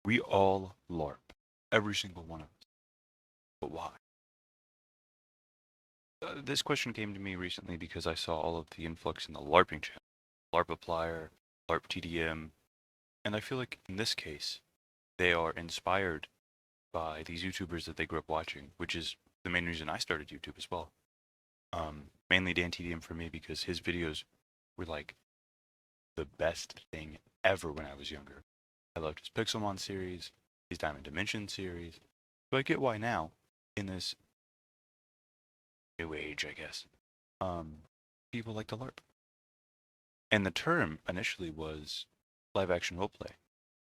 We all LARP. Every single one of us. But why? This question came to me recently because I saw all of the influx in the LARPing channel. LARP Applier, LARP TDM, and I feel like in this case, they are inspired by these YouTubers that they grew up watching, which is the main reason I started YouTube as well. Mainly Dan TDM for me because his videos were like the best thing ever when I was younger. I loved his Pixelmon series, his Diamond Dimension series. So I get why now, in this new age, I guess, people like to LARP. And the term initially was live action roleplay.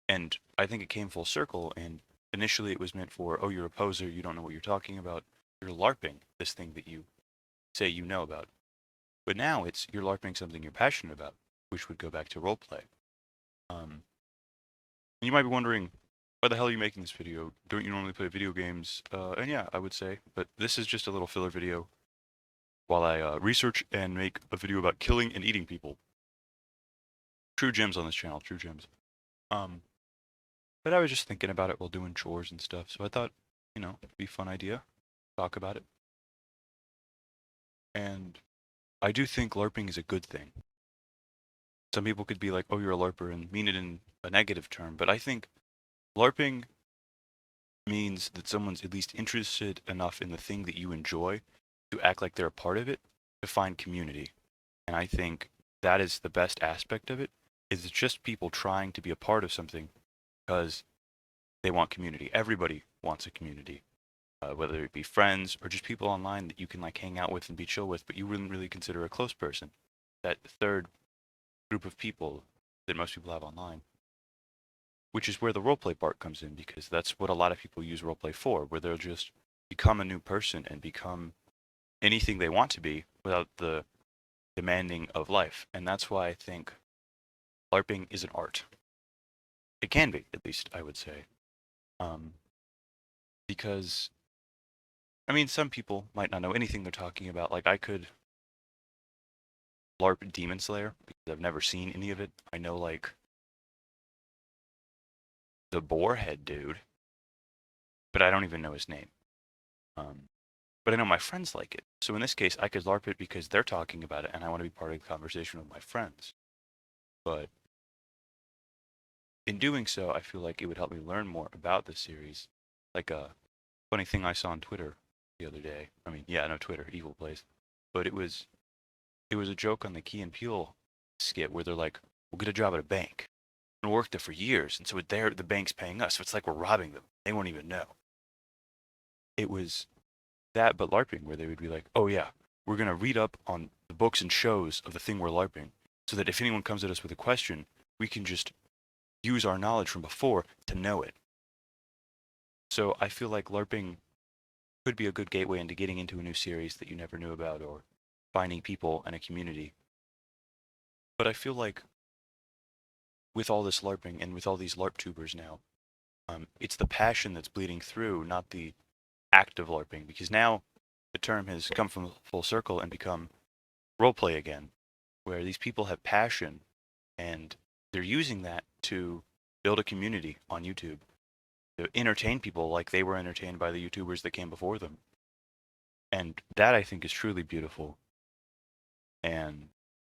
And I think it came full circle. And initially it was meant for, oh, you're a poser, you don't know what you're talking about. You're LARPing this thing that you say you know about. But now it's you're LARPing something you're passionate about, which would go back to roleplay. You might be wondering, why the hell are you making this video? Don't you normally play video games? And yeah, I would say, but this is just a little filler video while I research and make a video about killing and eating people. True gems on this channel, true gems. Um, but I was just thinking about it while doing chores and stuff, so I thought, it'd be a fun idea, talk about it. And I do think LARPing is a good thing. Some people could be like, oh, you're a LARPer, and mean it in a negative term, but I think LARPing means that someone's at least interested enough in the thing that you enjoy to act like they're a part of it, to find community. And I think that is the best aspect of it, is it's just people trying to be a part of something because they want community. Everybody wants a community, whether it be friends or just people online that you can like hang out with and be chill with, but you wouldn't really consider a close person. That third group of people that most people have online, which is where the roleplay part comes in, because that's what a lot of people use roleplay for, where they'll just become a new person and become anything they want to be without the demanding of life. And that's why I think LARPing is an art. It can be, at least, I would say. Um, because, I mean, some people might not know anything they're talking about. Like, I could LARP Demon Slayer, because I've never seen any of it. I know, like, the Boarhead dude, but I don't even know his name. But I know my friends like it. So in this case, I could LARP it because they're talking about it and I want to be part of the conversation with my friends. But in doing so, I feel like it would help me learn more about the series. Like a funny thing I saw on Twitter the other day. I mean, yeah, no, Twitter, evil place. But it was a joke on the Key and Peele skit where they're like, we'll get a job at a bank. And worked there for years. And so the bank's paying us. So it's like we're robbing them. They won't even know. It was that, but LARPing, where they would be like, oh yeah, we're going to read up on the books and shows of the thing we're LARPing, so that if anyone comes at us with a question, we can just use our knowledge from before to know it. So I feel like LARPing could be a good gateway into getting into a new series that you never knew about, or finding people and a community. But I feel like with all this LARPing and with all these LARP tubers now, it's the passion that's bleeding through, not the act of LARPing, because now the term has come from full circle and become roleplay again, where these people have passion and they're using that to build a community on YouTube, to entertain people like they were entertained by the YouTubers that came before them. And that I think is truly beautiful. And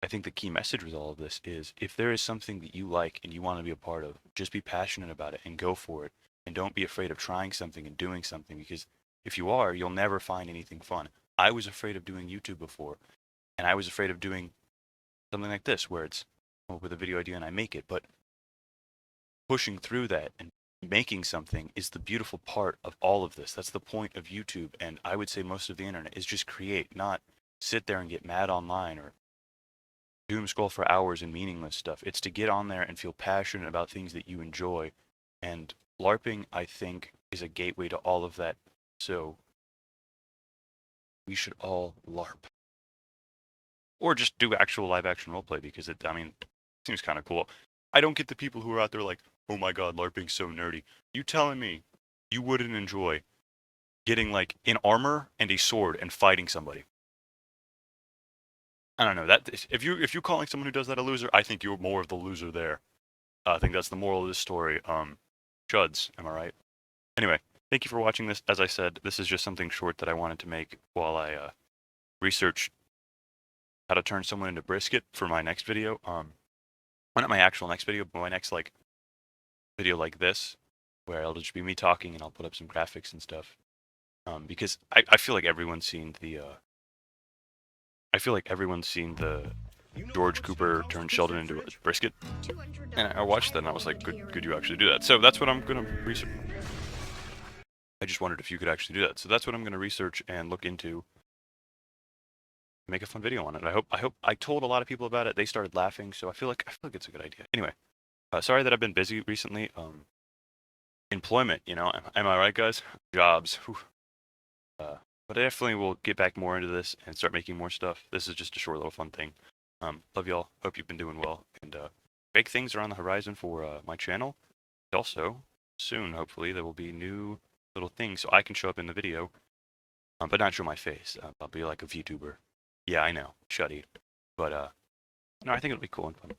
I think the key message with all of this is if there is something that you like and you want to be a part of, just be passionate about it and go for it. And don't be afraid of trying something and doing something, because if you are, you'll never find anything fun. I was afraid of doing YouTube before, and I was afraid of doing something like this where it's with a video idea and I make it. But pushing through that and making something is the beautiful part of all of this. That's the point of YouTube, and I would say most of the internet is just create, not sit there and get mad online or doom scroll for hours and meaningless stuff. It's to get on there and feel passionate about things that you enjoy. And LARPing, I think, is a gateway to all of that. So we should all LARP. Or just do actual live action roleplay, because it seems kind of cool. I don't get the people who are out there like, oh my god, LARPing's so nerdy. You telling me you wouldn't enjoy getting like in armor and a sword and fighting somebody? I don't know. That if you're calling someone who does that a loser, I think you're more of the loser there. I think that's the moral of this story. Chuds, am I right? Anyway, thank you for watching this. As I said, this is just something short that I wanted to make while I research how to turn someone into brisket for my next video. Well, not my actual next video, but my next like video like this, where it'll just be me talking and I'll put up some graphics and stuff. Because I feel like everyone's seen the George Cooper turned Sheldon into a brisket, and I watched that and I was like, could you actually do that? So that's what I'm gonna research. I just wondered if you could actually do that. So that's what I'm gonna research and look into. Make a fun video on it. I told a lot of people about it. They started laughing, so I feel like it's a good idea. Anyway, sorry that I've been busy recently. Employment, you know, am I right, guys? Jobs. But I definitely will get back more into this and start making more stuff. This is just a short little fun thing. Love y'all. Hope you've been doing well. And big things are on the horizon for my channel. Also, soon, hopefully, there will be new little things so I can show up in the video, but not show my face. I'll be like a VTuber. Yeah, I know, shuddy. But no, I think it'll be cool and fun.